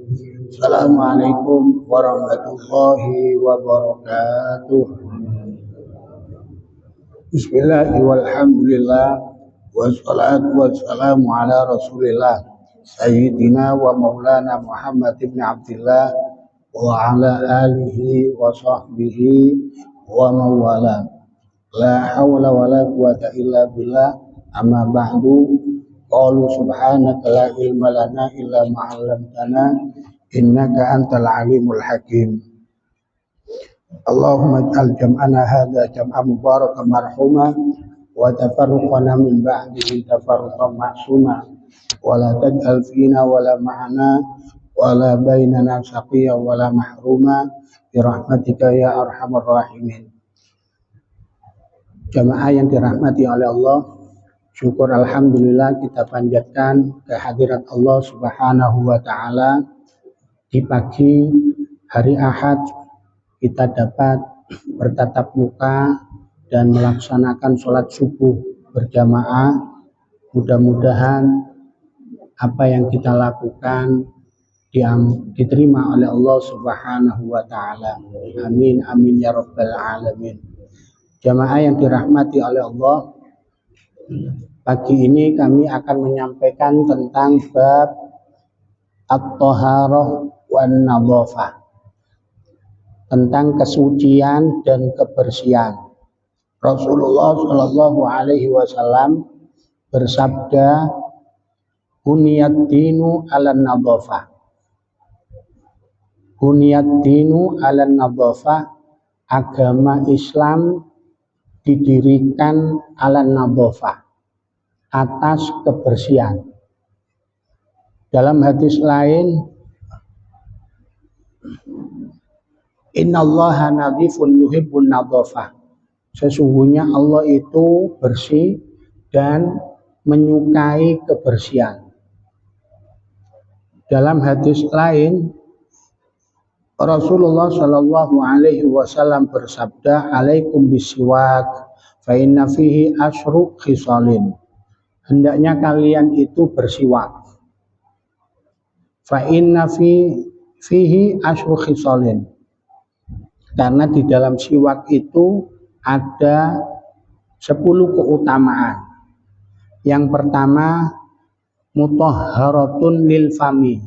Assalamualaikum warahmatullahi wabarakatuh. Bismillah walhamdulillah wassalatu wassalamu ala rasulillah Sayyidina wa maulana Muhammad ibn Abdillah wa ala alihi wa sahbihi wa mawala. La hawla wa la quwata illa billah. Amma ba'du. Qalu subhanaka la ilma lana illa ma 'allamtana innaka antal alimul hakim. Allahumma ij'al jam'ana hadza jam'an mubarakan marhuma wa tafarruqana min ba'dihi tafarruqan ma'suma wa la taj'al fina wa la ma'ana wa la bainana shaqiyyan wa la mahruma bi rahmatika ya arhamar rahimin. Jamaah yang dirahmati oleh Allah, syukur alhamdulillah kita panjatkan kehadirat Allah Subhanahu wa taala. Di pagi hari Ahad kita dapat bertatap muka dan melaksanakan sholat subuh berjamaah. Mudah-mudahan apa yang kita lakukan diterima oleh Allah Subhanahu wa taala. Amin amin ya rabbal alamin. Jamaah yang dirahmati oleh Allah, pagi ini kami akan menyampaikan tentang bab at-thaharah wan nadhafah, tentang kesucian dan kebersihan. Rasulullah Shallallahu Alaihi Wasallam bersabda, "Buniyad dinu ala nadhafah." Buniyad dinu ala nadhafah, agama Islam didirikan ala nadhafah, atas kebersihan. Dalam hadis lain, innallaha nadhifun yuhibbun nadhafah. Sesungguhnya Allah itu bersih dan menyukai kebersihan. Dalam hadis lain, Rasulullah Shallallahu Alaihi Wasallam bersabda, "Alaikum bisiwak, fa inna fihi asyru khisalin." Hendaknya kalian itu bersiwak. Fa inna fihi asyru khisalin. Karena di dalam siwak itu ada 10 keutamaan. Yang pertama, mutahharatun lil fami,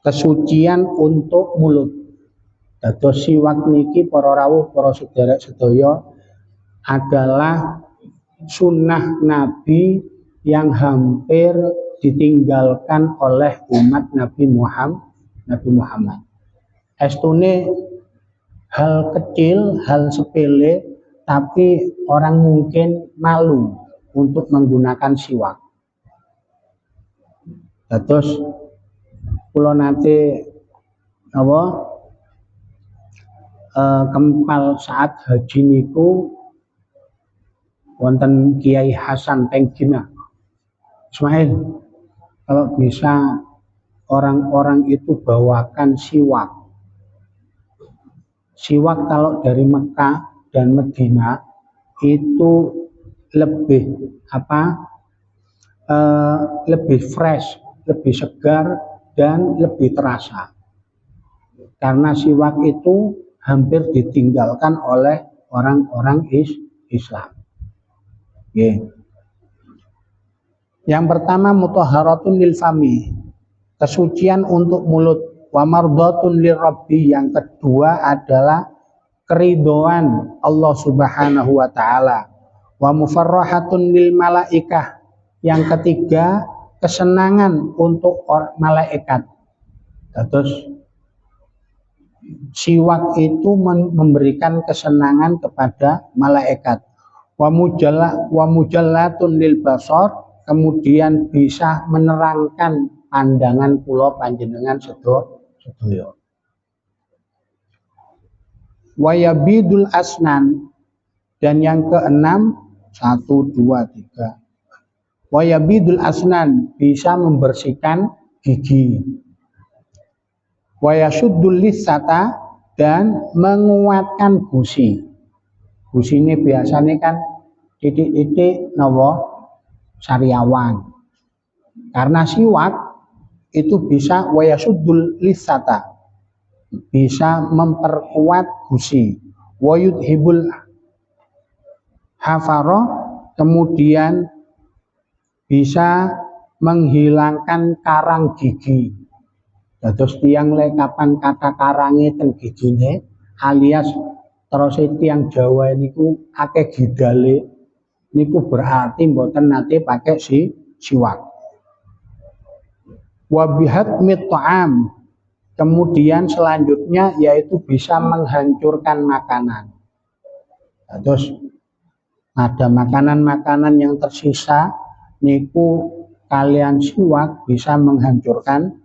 kesucian untuk mulut. Dados siwak niki para rawuh, para sedherek sedaya, adalah sunnah Nabi yang hampir ditinggalkan oleh umat Nabi Muhammad. Estune hal kecil, hal sepele, tapi orang mungkin malu untuk menggunakan siwak. Dados kula nate kempal saat haji niku wonten Kiai Hasan Tenggina. Ismail, kalau bisa orang-orang itu bawakan siwak. Siwak kalau dari Mekah dan Medina itu lebih lebih fresh, lebih segar dan lebih terasa. Karena siwak itu hampir ditinggalkan oleh orang-orang Islam. Yeah. Yang pertama, mutahharatun lil fami, kesucian untuk mulut. Wa mardhatun lir rabbi, yang kedua adalah keridhaan Allah Subhanahu wa taala. Wa mufarrahatun lil malaikah, yang ketiga kesenangan untuk malaikat. Terus siwak itu memberikan kesenangan kepada malaikat. Wa mujallatun lil basar, kemudian bisa menerangkan pandangan kula panjenengan sedaya. Wa yabidul asnan, dan yang keenam 1 2 3. Wa yabidul asnan, bisa membersihkan gigi. Wa yasuddul lisata, dan menguatkan gusi. Gusi ini biasanya kan titik-titik sariawan. Karena siwak itu bisa wayasuddul lisata, bisa memperkuat gusi, wayudhibul hafaro, kemudian bisa menghilangkan karang gigi. Terus tiang le kapan kata karange ten gigine, alias terus tiang Jawa niku akeh gidale, niku berarti mboten nate pakai siwak. Wabihat mit'am, kemudian selanjutnya yaitu bisa menghancurkan makanan. Terus ada makanan-makanan yang tersisa, niku kalian siwak bisa menghancurkan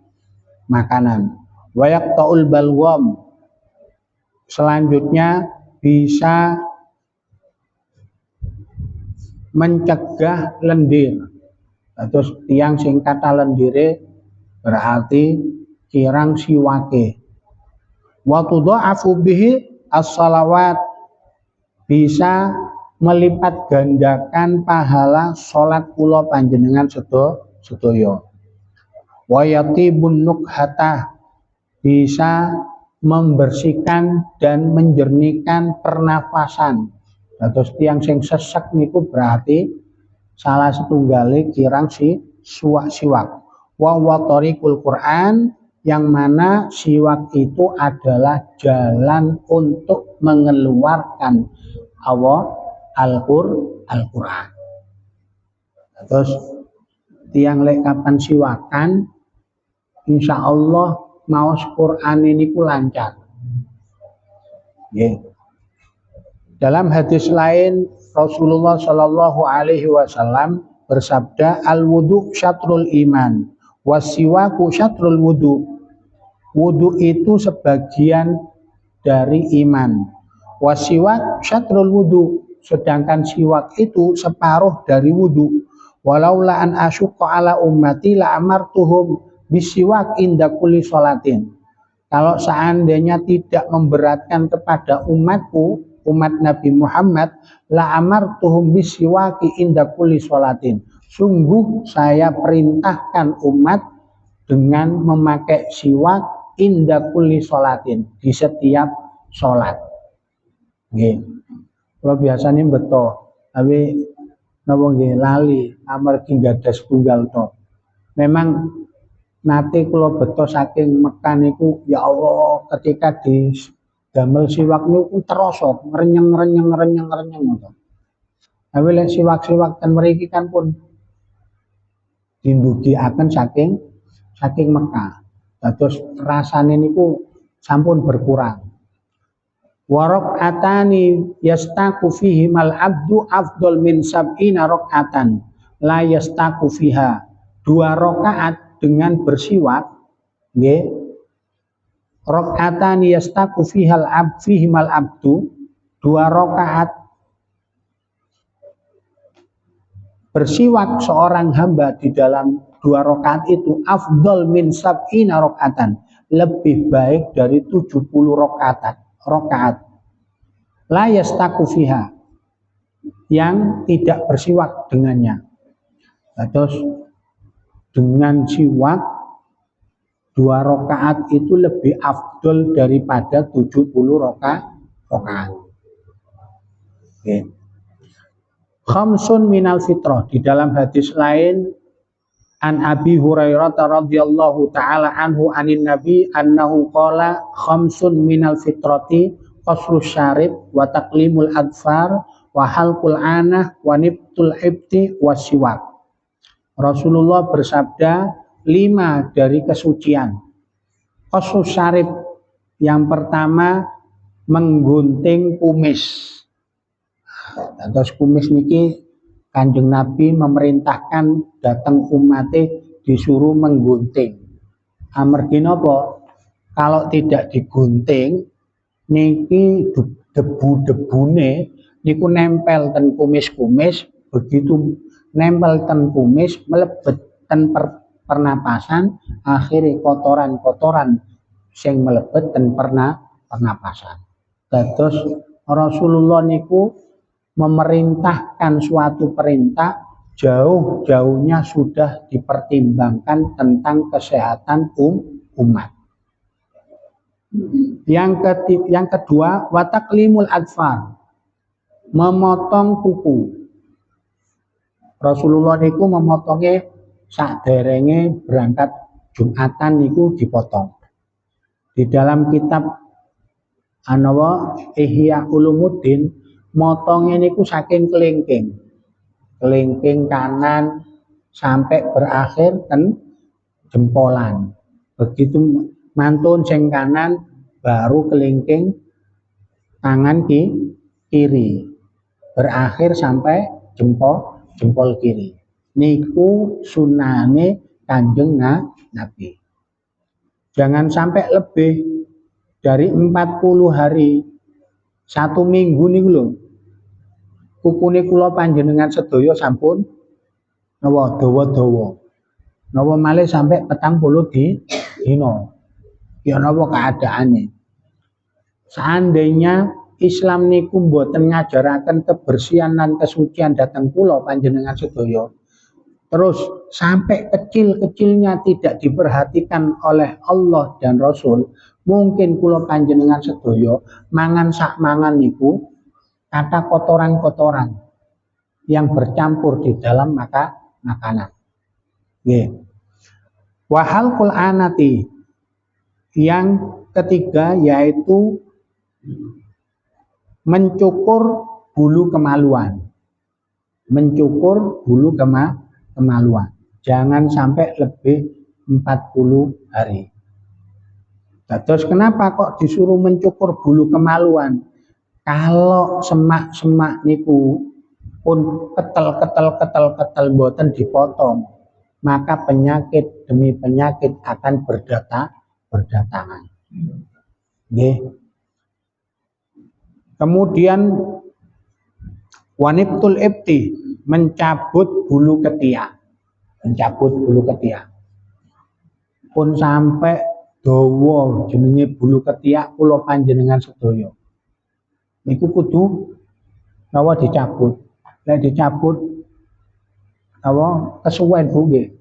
makanan. Wayak taul balwam, selanjutnya bisa mencegah lendir. Terus tiang sing kata lendire berarti kirang siwake. Wa tudha'afu bihi as-shalawat, bisa melipat gandakan pahala salat kula panjenengan sedaya. Wa yatibun nukhata, bisa membersihkan dan menjernihkan pernafasan. Terus tiang sing sesek niku berarti salah setunggale kirang siwak. Wa tariqul Quran, yang mana siwak itu adalah jalan untuk mengeluarkan Al-Quran. Terus tiang lek kapan siwakan, insya Allah maos Quran ini ku lancar. Dalam hadis lain Rasulullah Shallallahu Alaihi Wasallam bersabda, al wudu syatrul iman, wasiwaku syatrul wudu. Wudu itu sebagian dari iman, wasiwak syatrul wudu, sedangkan siwak itu separuh dari wudu. Walaula an asyqa ala ummati la amartuhum bisiwak inda kulli sholatin. Kalau seandainya tidak memberatkan kepada umatku, umat Nabi Muhammad, la amartuhum bisiwaki inda kulli sholatin. Sungguh saya perintahkan umat dengan memakai siwak inda kulli sholatin, di setiap sholat. Kalau biasanya betul, tapi napa nggih lali amargi gadas tunggal to. Memang nate kula beto saking Mekah niku, ya Allah, ketika di damel siwak niku terasa renyeng ngoten. Tapi lek siwak-siwak ten mriki kan pun dindugiaken saking Mekah. Terus rasane niku sampun berkurang. Waraqatani yastaku fihi mal abdu afdal min sab'ina raqatan la yastaku fiha. 2 rakaat dengan bersiwak, nggih. Raqatani yastaku fihal fihi mal abdu, 2 rakaat bersiwak seorang hamba di dalam 2 rakaat itu afdal min sab'ina rakaatan, lebih baik dari 70 rakaat. La yastaku fiha, yang tidak bersiwak dengannya. Terus dengan siwak 2 rakaat itu lebih afdol daripada 70 rakaat. Khamsun minal fitrah, di dalam hadis lain an Abi Hurairah radhiyallahu taala anhu anin Nabi annahu qala khamsun minal fitrati qasrus syarib wa taqlimul adfar wa halqul anah wa nibtul ibti wa siwak. Rasulullah bersabda 5 dari kesucian. Qasrus syarib, yang pertama menggunting kumis. Terus kumis niki Kanjeng Nabi memerintahkan datang umatnya disuruh menggunting. Amargi napa? Kalau tidak digunting niki debu-debune niku nempel ten kumis-kumis, begitu nempel ten kumis melebet ten pernapasan, akhirnya kotoran-kotoran sing melebet ten pernapasan. Terus Rasulullah niku memerintahkan suatu perintah jauh-jauhnya sudah dipertimbangkan tentang kesehatan umat. Yang kedua, wataklimul adfar, memotong kuku. Rasulullah niku memotongnya saderenge berangkat Jumatan niku dipotong. Di dalam kitab Ihya Ulumuddin, motongnya niku saking kelingking kanan sampai berakhir jempolan. Begitu mantun sing kanan baru kelingking tangan kiri berakhir sampai jempol kiri. Niku sunane Kanjeng Nabi. Jangan sampai lebih dari 40 hari, 1 minggu niku lho. Kukune kula panjenengan sedaya sampun dawa-dawa. Napa malih sampai 40 dina. Ya napa keadaane. Seandainya Islam niku mboten ngajaraken kebersihan lan kesucian dhateng kula panjenengan sedaya, terus sampai kecil-kecilnya tidak diperhatikan oleh Allah dan Rasul, mungkin kula panjenengan sedaya mangan sak mangan niku kata kotoran-kotoran yang bercampur di dalam makanan. Nggih. Wahal Qur'anati, yang ketiga yaitu mencukur bulu kemaluan. Mencukur bulu kemaluan. Jangan sampai lebih 40 hari. Terus kenapa kok disuruh mencukur bulu kemaluan? Kalau semak-semak niku pun ketel mboten dipotong, maka penyakit demi penyakit akan berdatangan. Nggih. Kemudian waniptul ibti, mencabut bulu ketiak. Mencabut bulu ketiak. Pun sampai dawa jenenge bulu ketiak kula panjenengan sedaya. Niku kudu nawa dicabut. Nek dicabut nawa kesuwen Bu nggih.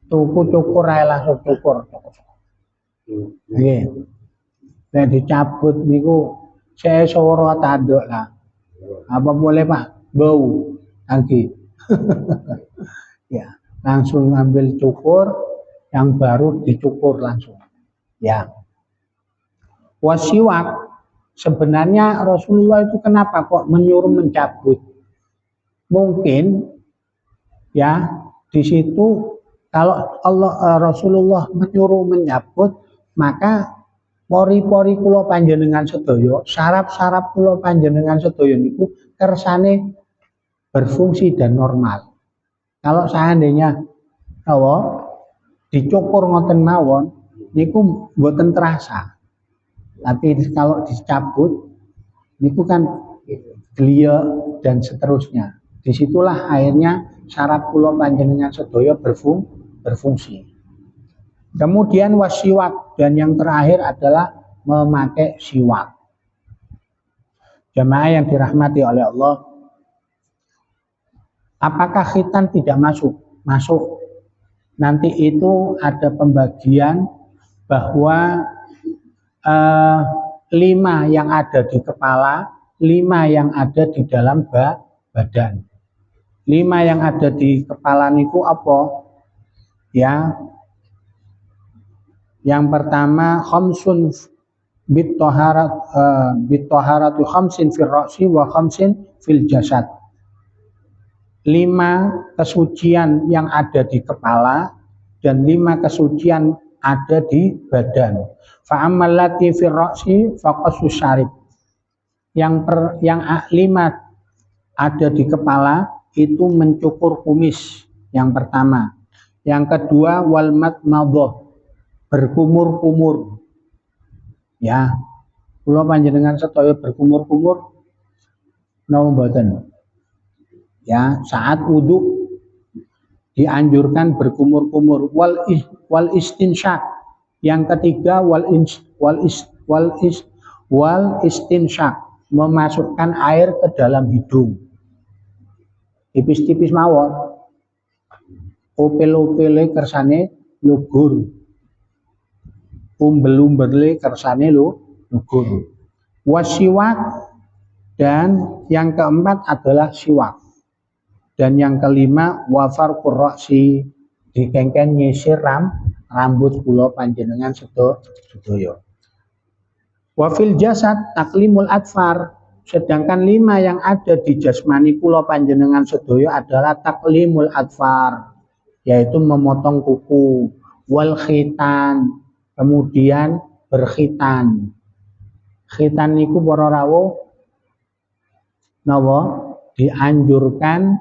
Tuku cukur ae langsung cukur. Nggih. Nek dicabut niku saya suara tanduk lah. Apa boleh Pak? Bau lagi. Ya, langsung ambil cukur, yang baru dicukur langsung. Ya. Wasiwak, sebenarnya Rasulullah itu kenapa kok menyuruh mencabut? Mungkin ya di situ kalau Rasulullah menyuruh mencabut, maka pori-pori kula panjenengan sedaya, saraf-saraf kula panjenengan sedaya niku kersane berfungsi dan normal. Kalau seandainya dicukur ngoten mawon niku mboten terasa. Tapi kalau dicabut niku kan glia dan seterusnya. Disitulah akhirnya saraf kula panjenengan sedaya berfungsi. Kemudian wasiwak, dan yang terakhir adalah memakai siwak. Jamaah yang dirahmati oleh Allah, apakah khitan tidak masuk? Masuk. Nanti itu ada pembagian bahwa 5 yang ada di kepala, 5 yang ada di dalam badan. 5 yang ada di kepala niku apa? Ya. Yang pertama khamsun bitoharatu khamsin fil ra'si wa khamsin fil jasad. 5 kesucian yang ada di kepala dan 5 kesucian ada di badan. Fa amallati fil ra'si faqasus syarib. Yang 5 ada di kepala itu mencukur kumis yang pertama. Yang kedua wal madmadhah, berkumur-kumur. Ya, kula panjenengan sedaya berkumur-kumur napa mboten? Ya, saat wudu dianjurkan berkumur-kumur. Wal istinsyak. Yang ketiga wal istinsyak, memasukkan air ke dalam hidung. tipis-tipis mawon. Opel-opele kersane lugur. Umbel-umbele kersane lugur. Wasiwak, dan yang keempat adalah siwak. Dan yang kelima wafar qurrasi, dikengken nyisir rambut kula panjenengan sedaya. Wafil jasad taklimul atfar, sedangkan 5 yang ada di jasmani kula panjenengan sedaya adalah taklimul atfar, yaitu memotong kuku, wal khitan, kemudian berkhitan. Khitan niku para rawuh napa dianjurkan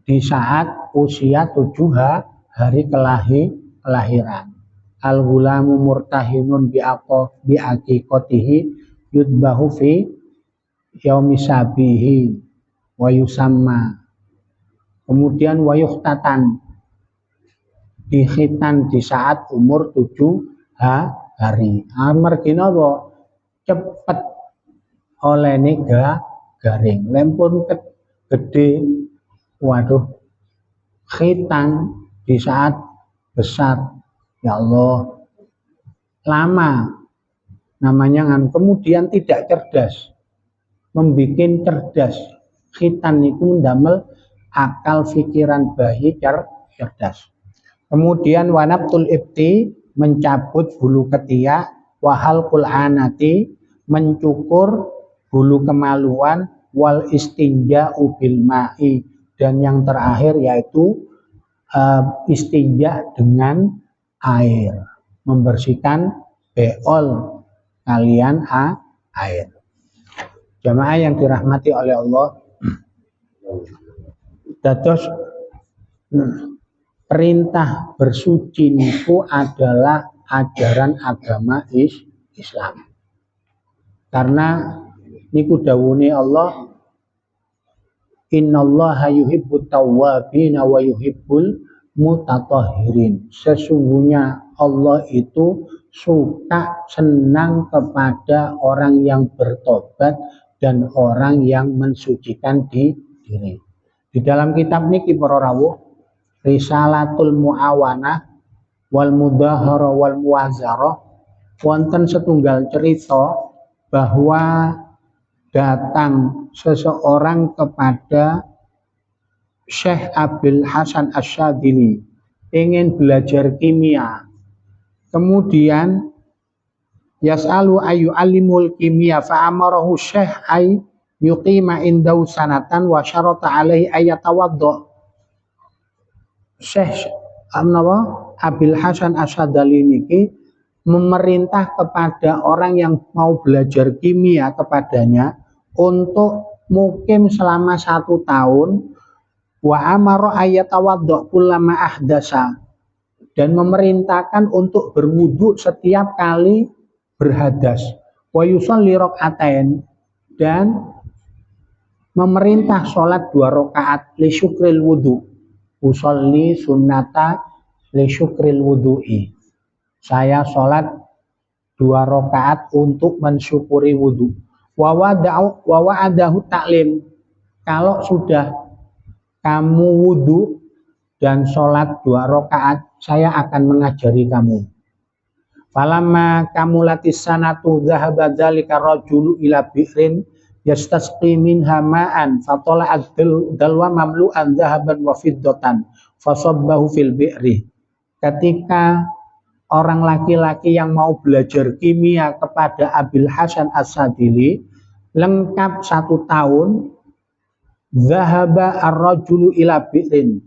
di saat usia 7 hari kelahiran. Al-ghulamu murtahinun bi aqiqatihi yudbahu fi yaumi sabihi wa yusamma. Kemudian wayuhtatan, dikhitan di saat umur 7 hari. Amargi napa? Cepet olehne garing. Lempun gede, waduh, khitan di saat besar. Ya Allah, lama namanya kan. Kemudian tidak cerdas, membikin cerdas. Khitan itu ndamel akal pikiran bayi cerdas. Kemudian wanabtul ibti, mencabut bulu ketiak, wahal anati, mencukur bulu kemaluan, wal istinja bil ma'i, dan yang terakhir yaitu istinja dengan air, membersihkan beol kalian air. Jamaah yang dirahmati oleh Allah, dados perintah bersuci niku adalah ajaran agama Islam. Karena niku dawuhne Allah, innallaha yuhibbut tawwabina wa yuhibbul mutatahhirin. Sesungguhnya Allah itu suka, senang kepada orang yang bertobat dan orang yang mensucikan diri. Di dalam kitab niki para rawuh, Risalatul Muawanah wal Mudahara wal Muwazarah, wonten setunggal cerita bahwa datang seseorang kepada Syekh Abil Hasan Asyadzili, ingin belajar kimia. Kemudian yas'alu ayu alimul kimia fa'amarahu Syekh ay yuqima indau sanatan wa syarata alaihi ayatawaddo. Syekh Abil Hasan Asyadzili niki memerintah kepada orang yang mau belajar kimia kepadanya untuk mukim selama 1 tahun, wa amara ayatawaddo kullama ahdasa, dan memerintahkan untuk berwudu setiap kali berhadas, wa yusalli rakaatain, dan memerintah sholat 2 rakaat li syukril wudu, usolli sunnata li syukril wudu'i, saya sholat 2 rakaat untuk mensyukuri wudu. Wa wa'adahu taklim, kalau sudah kamu wudu dan sholat 2 rakaat, saya akan mengajari kamu. Falamma kamulatis sanatu dhahaba dzalika rajulu ila bi'rin yastasqi minha ma'an fatola'ad dalwa mamlu'an dhahaban wa fiddatan fasabbahu fil bi'ri. Ketika orang laki-laki yang mau belajar kimia kepada Abil Hasan Asyadzili lengkap 1 tahun, zahaba ar-rajulu ila bi'rin,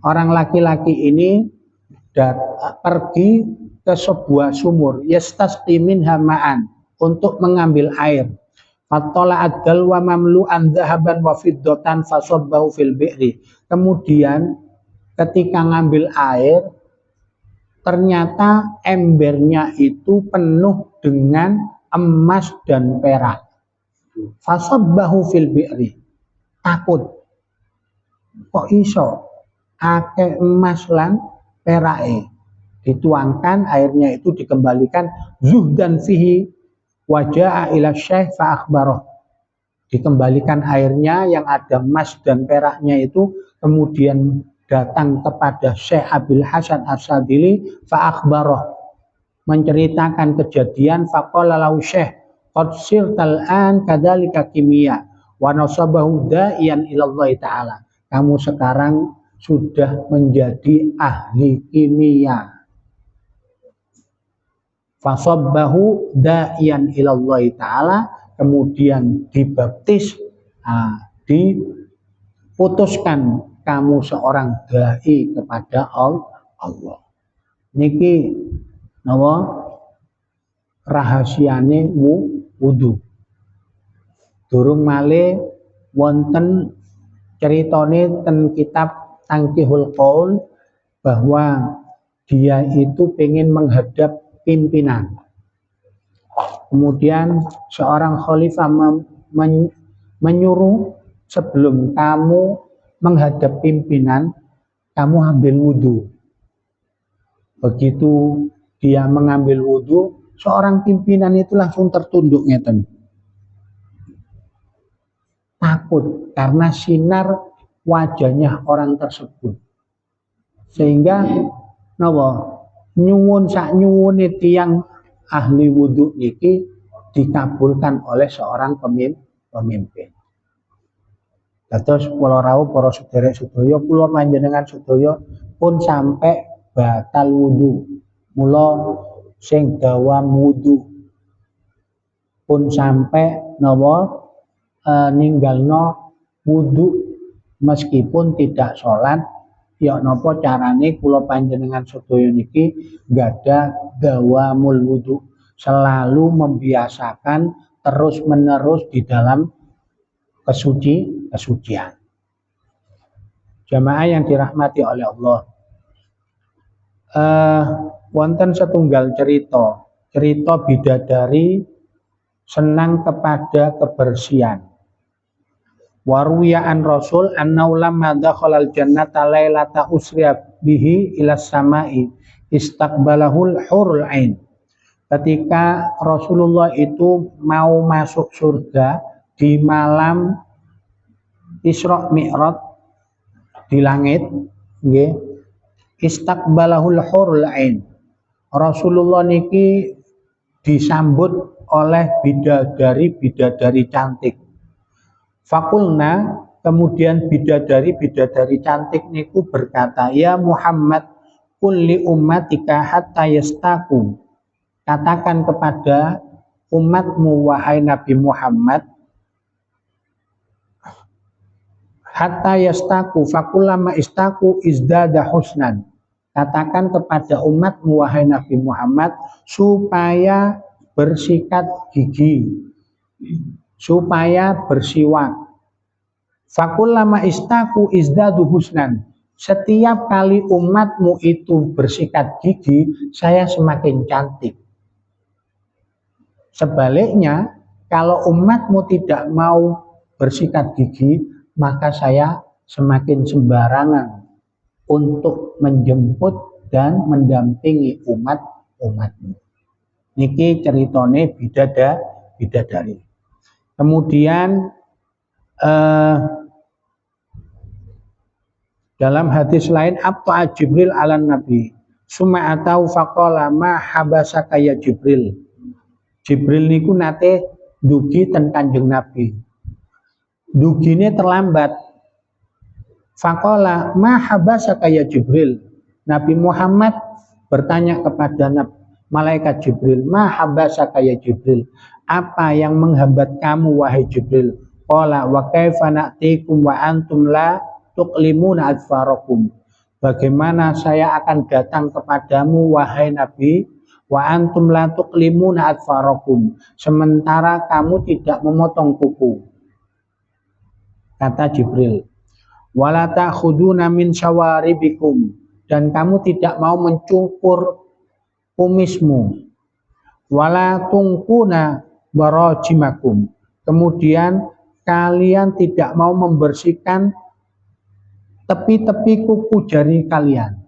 orang laki-laki ini pergi ke sebuah sumur, yastasqi minha ma'an, untuk mengambil air. Fatola'ad dalwa mamlu'an dhahaban wa fiddatan fasabbahu fil bi'ri. Kemudian ketika ngambil air, ternyata embernya itu penuh dengan emas dan perak. Fasabbahu fil bi'ri, takut, kok iso ake emas lan perake. Dituangkan airnya itu, dikembalikan, zuhdan fihi, wajaa ila syekh fa akhbarah, dikembalikan airnya yang ada emas dan peraknya itu, kemudian datang kepada Syekh Abil Hasan As-Sadili fa akhbarah, menceritakan kejadian, faqala lahu Syekh qad sirtal an kadzalika kimia wa nasabahu da'iyan ila Allah taala. Kamu sekarang sudah menjadi ahli kimia. Fasabbahu da'iyan ila Allah taala, kemudian dibaptis, diputuskan kamu seorang dai kepada Allah. Niki napa rahasiane wudu. Durung malih wonten ceritane ten kitab Tangkihul Qaul bahwa dia itu pengen menghadap pimpinan. Kemudian seorang khalifah menyuruh, sebelum kamu menghadap pimpinan, kamu ambil wudhu. Begitu dia mengambil wudhu, seorang pimpinan itu langsung tertunduk ngeten. Takut karena sinar wajahnya orang tersebut. Sehingga nyuwun sak nyuwune tiyang ahli wudhu niki dikabulkan oleh seorang pemimpin. Terus kula rawuh para sederek sedaya, kula panjenengan sedaya pun sampai batal wudhu. Mula sing dawam wudhu pun sampai ninggalno wudhu meskipun tidak sholat, ya napa carane kula panjenengan sedaya niki gadah dawamul wudhu, selalu membiasakan terus-menerus di dalam kesucian. Jamaah yang dirahmati oleh Allah. Wonten setunggal cerita bidadari senang kepada kebersihan. Waruya an Rasul annahu lamma dakhala al-jannata lailata usriya bihi ila samai istaqbalahul hurul ain. Ketika Rasulullah itu mau masuk surga di malam Isra Mi'raj di langit, nggih, istaqbalahul hurul ain. Rasulullah niki disambut oleh bidadari cantik. Fakulna, kemudian bidadari cantik niku berkata, ya Muhammad, kulli ummatika hatta yastaku. Katakan kepada umatmu wahai Nabi Muhammad, hatta yastaku fakullama istaku izdada husnan. Katakan kepada umatmu wahai Nabi Muhammad supaya bersikat gigi, supaya bersiwak. Fakullama istaku izdadu husnan. Setiap kali umatmu itu bersikat gigi, saya semakin cantik. Sebaliknya, kalau umatmu tidak mau bersikat gigi, maka saya semakin sembarangan untuk menjemput dan mendampingi umatmu. Niki ceritone bidadari. Kemudian dalam hadis lain, apa Jibril ala Nabi summa atau faqala ma habasaka ya Jibril. Jibril niku nate dugi ten Kanjeng Nabi. Dugine terlambat. Faqala ma habasaka ya Jibril. Nabi Muhammad bertanya kepada malaikat Jibril, ma habasaka ya Jibril. Apa yang menghambat kamu wahai Jibril? Qala wa kaifa na'tikum wa antum la tuqlimuna adfarakum. Bagaimana saya akan datang kepadamu wahai Nabi, wa antum la tuqlimuna adfarakum, sementara kamu tidak memotong kuku. Kata Jibril, wala ta'khuduna min syawaribikum, dan kamu tidak mau mencukur kumismu. Wala tungkuna barajimakum, kemudian kalian tidak mau membersihkan tepi-tepi kuku jari kalian.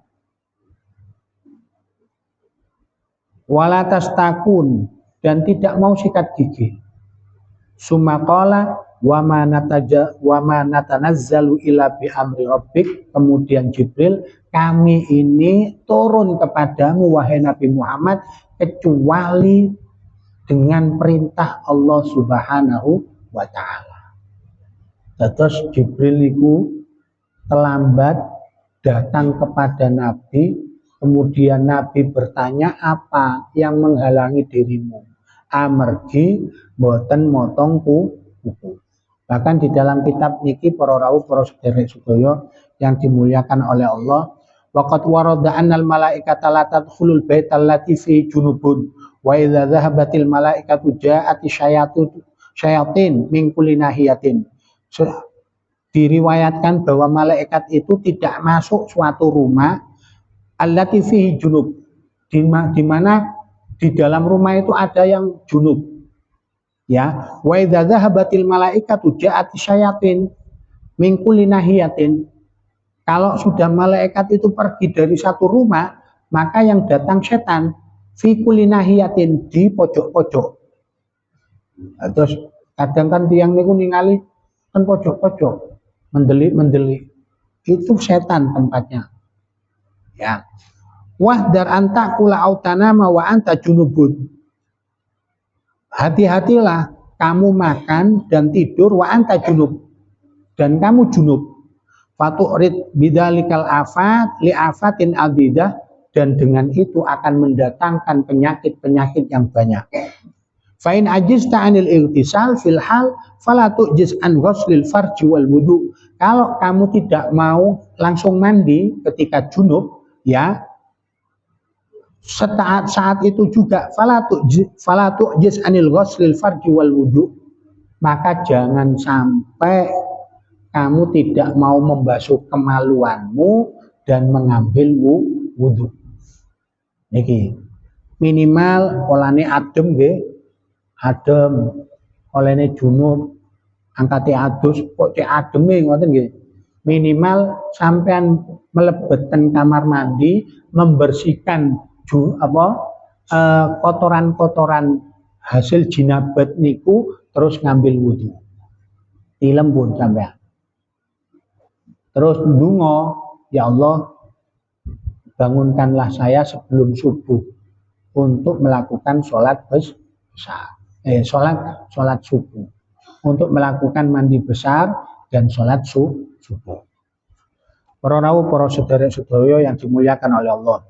Wala tastakun, dan tidak mau sikat gigi. Sumaqala wa ma natanazzalu illa bi amri rabbik. Kemudian Jibril, kami ini turun kepadamu wahai Nabi Muhammad kecuali dengan perintah Allah Subhanahu wa taala. Terus Jibril itu terlambat datang kepada Nabi, kemudian Nabi bertanya, apa yang menghalangi dirimu? Amargi boten motong kuku. Bahkan di dalam kitab niki para rawuh para sederek sedaya yang dimuliakan oleh Allah, waqad warada annal malaikata la tadkhulul baital lati fi junubun wa idza dhahabatil malaikatu ja'ati syayatin min kulli nahiyatin. Diriwayatkan bahwa malaikat itu tidak masuk suatu rumah allati fihi junub, di mana di dalam rumah itu ada yang junub. Ya, wa idza dhahabatil malaikatu ja'at syayatin min kulli nahiyatin. Kalau sudah malaikat itu pergi dari satu rumah, maka yang datang setan fi kulli nahiyatin, di pojok-pojok. Terus kadang kan tiang niku ningali kan pojok-pojok, mendelik-mendelik. Itu setan tempatnya. Ya. Wahdar anta kula autanama wa anta junubun. Hati-hatilah kamu makan dan tidur wa anta junub, dan kamu junub. Fatu'rid bidzalikal afat li afatin abidah, dan dengan itu akan mendatangkan penyakit-penyakit yang banyak. Fa in ajizta 'anil irtisal fil hal fala tu'jiz an ghuslil farji wal wudu. Kalau kamu tidak mau langsung mandi ketika junub, ya, saat itu juga fala tu'jiz anil ghuslil farji wal wudu, maka jangan sampai kamu tidak mau membasuh kemaluanmu dan mengambil wudu. Niki minimal olane adem nggih, adem, olehne junub angkate adus kok cek ademe ngoten nggih. Minimal sampean melebetkan kamar mandi, membersihkan kotoran-kotoran hasil jinabat niku, terus ngambil wudhu. Tilem pun sampean. Terus ndonga, ya Allah, bangunkanlah saya sebelum subuh untuk melakukan sholat besar, sholat subuh, untuk melakukan mandi besar dan sholat subuh. Para rawuh, para sedherek-sedherek yang dimuliakan oleh Allah.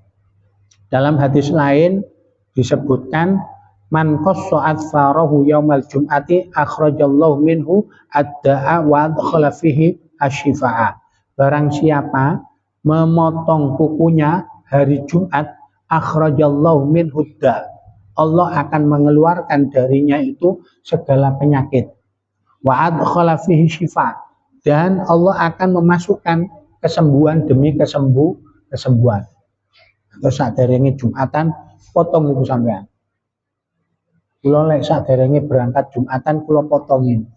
Dalam hadis lain disebutkan, man qassa atfarahu yaumal jum'ati akhrajallahu minhu ad-da'a wa adkhala fihi asy-syifaa. Barang siapa memotong kukunya hari Jumat, akhrajallahu minhu ad-da', Allah akan mengeluarkan darinya itu segala penyakit. Wa adkhala fihi syifa, dan Allah akan memasukkan kesembuhan demi kesembuhan. Terus saderenge Jumatan potong itu sampean. Kula lek saderenge berangkat Jumatan kula potongin.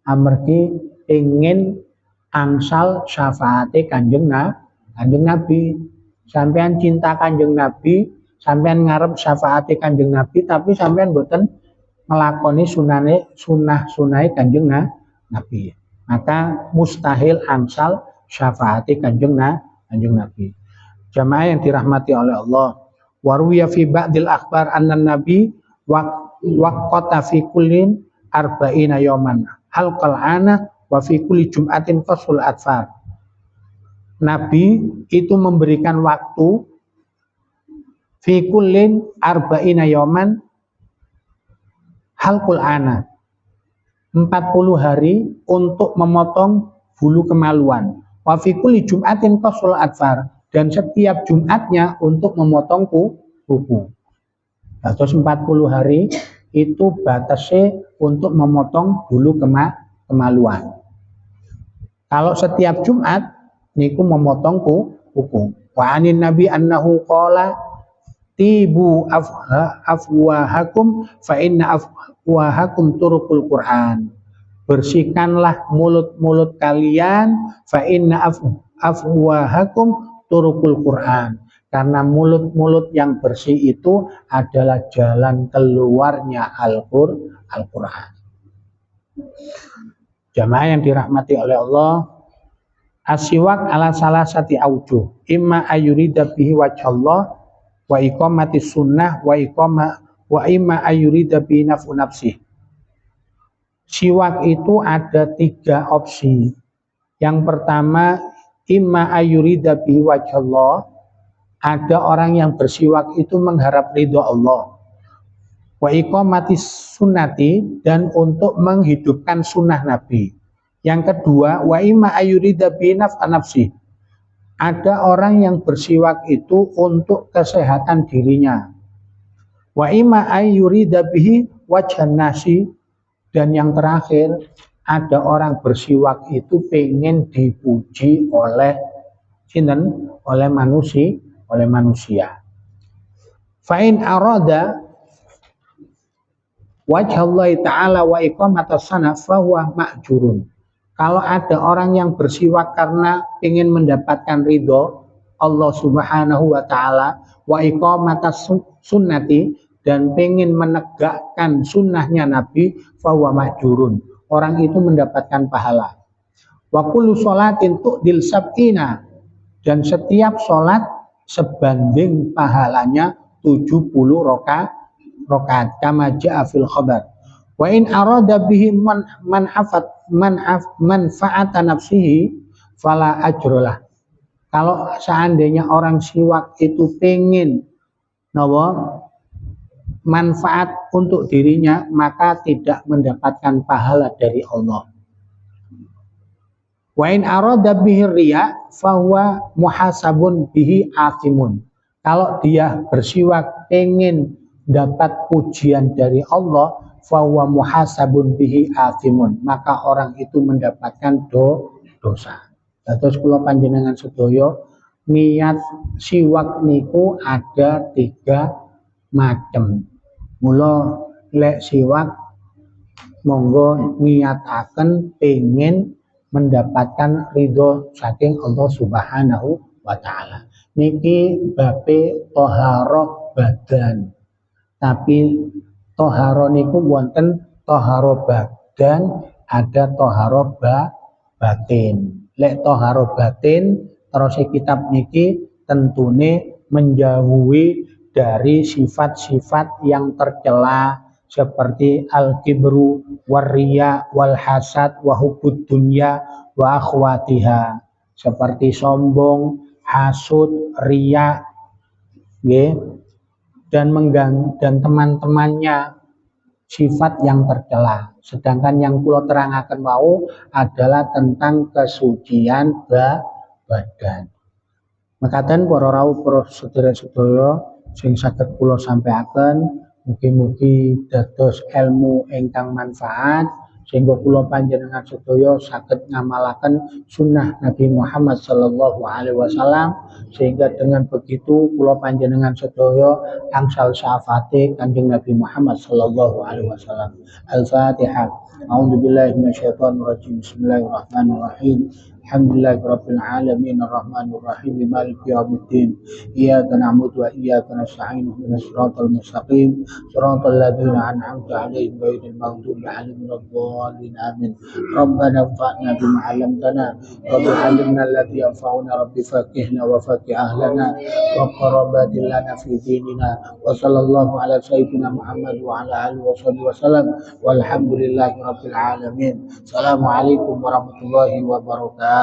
Amargi ingin angsal syafaate Kanjeng Nabi. Sampean cinta Kanjeng Nabi, sampean ngarep syafaate Kanjeng Nabi, tapi sampean boten nglakoni sunah-sunahe Kanjeng Nabi. Maka mustahil angsal syafaate Kanjeng Nabi. Jamaah yang dirahmati oleh Allah, waruya fi ba'dil akhbar anna nabi waqata fi kullin arba'ina yawman halqal ana wa fi kulli jum'atin fasul atfar. Nabi itu memberikan waktu fi kullin arba'ina yawman halqul ana, 40 hari untuk memotong bulu kemaluan. Wa fi kulli jum'atin fasul atfar, dan setiap Jumatnya untuk memotong kuku. Nah, terus 40 hari itu batasnya untuk memotong bulu kemaluan. Kalau setiap Jumat niku memotong kuku. Wa anin nabi annahu qala tibu afwahakum fa inna afwahakum turukul Quran. Bersihkanlah mulut-mulut kalian, fa inna afwahakum turukul Quran, karena mulut-mulut yang bersih itu adalah jalan keluarnya Al-Quran. Jamaah yang dirahmati oleh Allah, asyiwak ala salasati aujuh, imma ayurida bihi wajhallah wa iqamati sunnah wa imma ayurida bihi naf'u nafsih. Siwak itu ada 3 opsi. Yang pertama, imma ayurida bihi wajhallah, ada orang yang bersiwak itu mengharap ridho Allah. Wa iqamati sunnati, dan untuk menghidupkan sunnah Nabi. Yang kedua, wa imma ayurida bihi naf'a nafsi, ada orang yang bersiwak itu untuk kesehatan dirinya. Wa imma ayurida bihi wajhan nasi, dan yang terakhir, ada orang bersiwak itu pengen dipuji oleh manusia. Fa'in arada wajhallahi ta'ala wa iqamatas sana fahuwa ma'jurun. Kalau ada orang yang bersiwak karena ingin mendapatkan ridho Allah subhanahu wa ta'ala, wa iqamatas sunnati, dan ingin menegakkan sunnahnya Nabi, fahuwa ma'jurun, orang itu mendapatkan pahala. Wa kullu sholatin tu'dil sab'ina, dan setiap sholat sebanding pahalanya 70 rakaat kama ja'a fil khabar. Wa in arada bihi manfaata nafsihi fala ajrolah. Kalau seandainya orang siwak itu pengen manfaat untuk dirinya, maka tidak mendapatkan pahala dari Allah. Wa in arada bihi riya fahuwa muhasabun bihi akimun. Kalau dia bersiwak pengen dapat pujian dari Allah, fahuwa muhasabun bihi akimun, maka orang itu mendapatkan dosa. Terus kula panjenengan sedaya, niat siwak niku ada 3 macam. Mula lek siwak monggo niataken pengen mendapatkan ridho saking Allah subhanahu wa ta'ala. Niki bape toharoh badan. Tapi toharoh niku wonten toharoh badan, ada toharoh batin. Lek toharoh batin terus kitab niki tentune menjauhi dari sifat-sifat yang tercela seperti al-kibru, warriya, wal hasad, wa hubbud dunya, wa akhwatiha, seperti sombong, hasud, riya, dan teman-temannya, sifat yang tercela. Sedangkan yang kula terangaken wau adalah tentang kesucian badan. Mekaten para rawuh para sedherek-sedherek sing saged kula sampaikan, mugi-mugi dados ilmu ingkang manfaat sehingga kula panjenengan sedaya saged ngamalaken sunnah Nabi Muhammad sallallahu alaihi wasallam, sehingga dengan begitu kula panjenengan sedaya angsal syafaate Kanjeng Nabi Muhammad sallallahu alaihi wasallam. Al-Fatihah. A'udzubillahi minasyaitonir rajim. Bismillahirrahmanirrahim. Alhamdulillahirabbil alamin arrahmanir rahim maliki yaumiddin. Iyyaka na'budu wa iyyaka nasta'in ihdinas siratal mustaqim siratal ladzina an'amta 'alaihim ghairil maghdubi 'alaihim waladdallin amin. Rabbana anfa'na bima 'allamtana wa 'allimna alladzi yanfa'una rabbi faqihna wa faqih ahlana wa qarabatil lana fi dinina wa sallallahu ala sayyidina Muhammad wa ala alihi wa sahbihi wasallam walhamdulillahi rabbil alamin. Assalamualaikum warahmatullahi wabarakatuh.